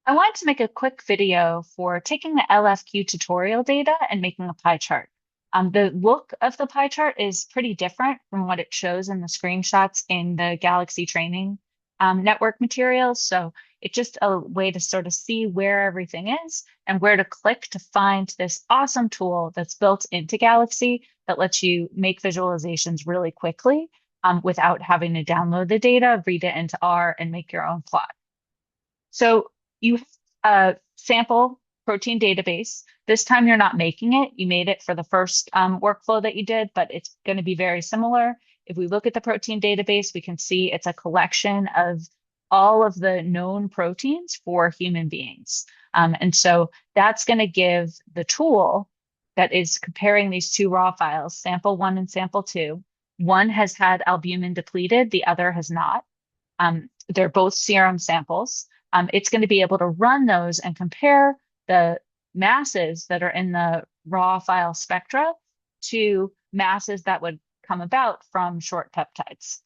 I wanted to make a quick video for taking the LFQ tutorial data and making a pie chart. The look of the pie chart is pretty different from what it shows in the screenshots in the Galaxy training network materials. So it's just a way to sort of see where everything is and where to click to find this awesome tool that's built into Galaxy that lets you make visualizations really quickly without having to download the data, read it into R, and make your own plot. So you have a sample protein database. This time you're not making it. You made it for the first workflow that you did, but it's going to be very similar. If we look at the protein database, we can see it's a collection of all of the known proteins for human beings. And so that's going to give the tool that is comparing these two raw files, sample one and sample two. One has had albumin depleted, the other has not. They're both serum samples. It's going to be able to run those and compare the masses that are in the raw file spectra to masses that would come about from short peptides.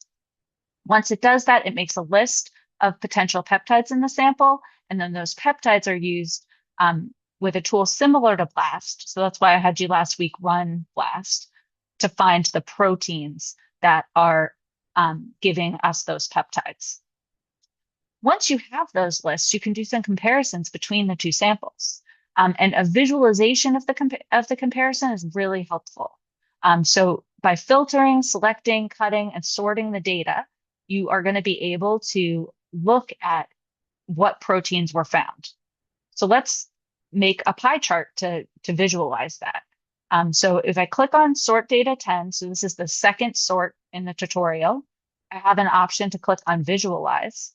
Once it does that, it makes a list of potential peptides in the sample, and then those peptides are used with a tool similar to BLAST. So that's why I had you last week run BLAST to find the proteins that are giving us those peptides. Once you have those lists, you can do some comparisons between the two samples. And a visualization of the comparison is really helpful. So by filtering, selecting, cutting, and sorting the data, you are going to be able to look at what proteins were found. So let's make a pie chart to visualize that. So if I click on sort data 10, so this is the second sort in the tutorial, I have an option to click on visualize.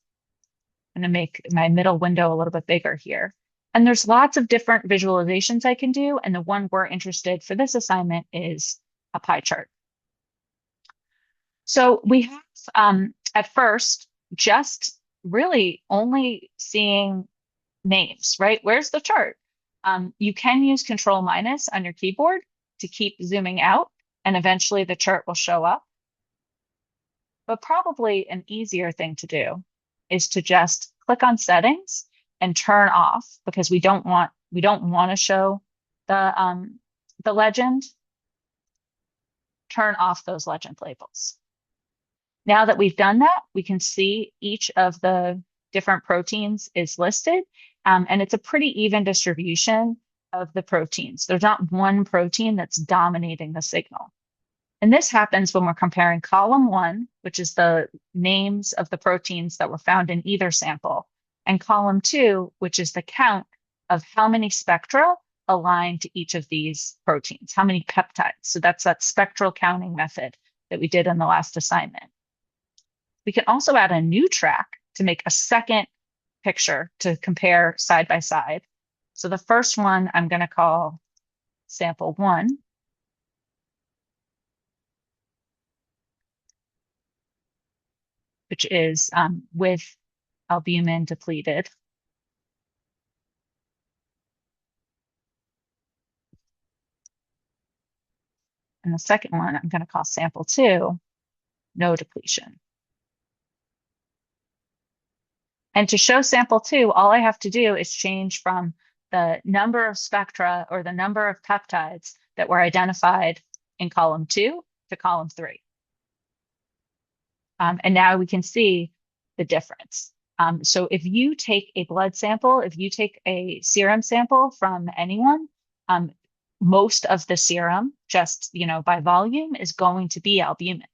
I'm going to make my middle window a little bit bigger here. And there's lots of different visualizations I can do. And the one we're interested for this assignment is a pie chart. So we have, at first, just really only seeing names, right? Where's the chart? You can use Control minus on your keyboard to keep zooming out, and eventually the chart will show up. But probably an easier thing to do is to just click on settings and turn off, because we don't want to show the legend. Turn off those legend labels. Now that we've done that, we can see each of the different proteins is listed, and it's a pretty even distribution of the proteins. There's not one protein that's dominating the signal. And this happens when we're comparing column 1, which is the names of the proteins that were found in either sample, and column 2, which is the count of how many spectra align to each of these proteins, how many peptides. So that's that spectral counting method that we did in the last assignment. We can also add a new track to make a second picture to compare side by side. So the first one I'm going to call sample 1. Which is with albumin depleted. And the second one I'm going to call sample 2, no depletion. And to show sample 2, all I have to do is change from the number of spectra or the number of peptides that were identified in column 2 to column 3. And now we can see the difference. So if you take a blood sample, if you take a serum sample from anyone, most of the serum, just by volume, is going to be albumin.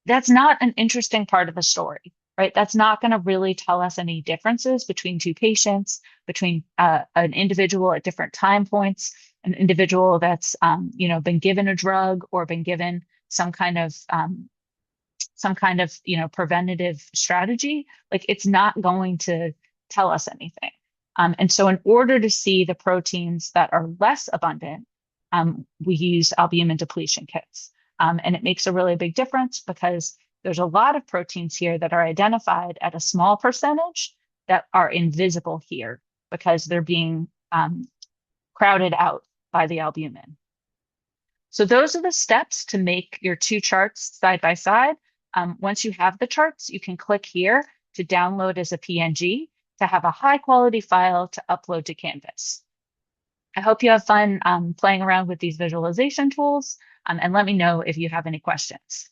That's not an interesting part of the story, right? That's not going to really tell us any differences between two patients, between an individual at different time points, an individual that's been given a drug or been given some kind of preventative strategy. Like, it's not going to tell us anything. And so in order to see the proteins that are less abundant, we use albumin depletion kits. And it makes a really big difference because there's a lot of proteins here that are identified at a small percentage that are invisible here because they're being crowded out by the albumin. So those are the steps to make your two charts side by side. Once you have the charts, you can click here to download as a PNG. to have a high quality file to upload to Canvas. I hope you have fun playing around with these visualization tools, and let me know if you have any questions.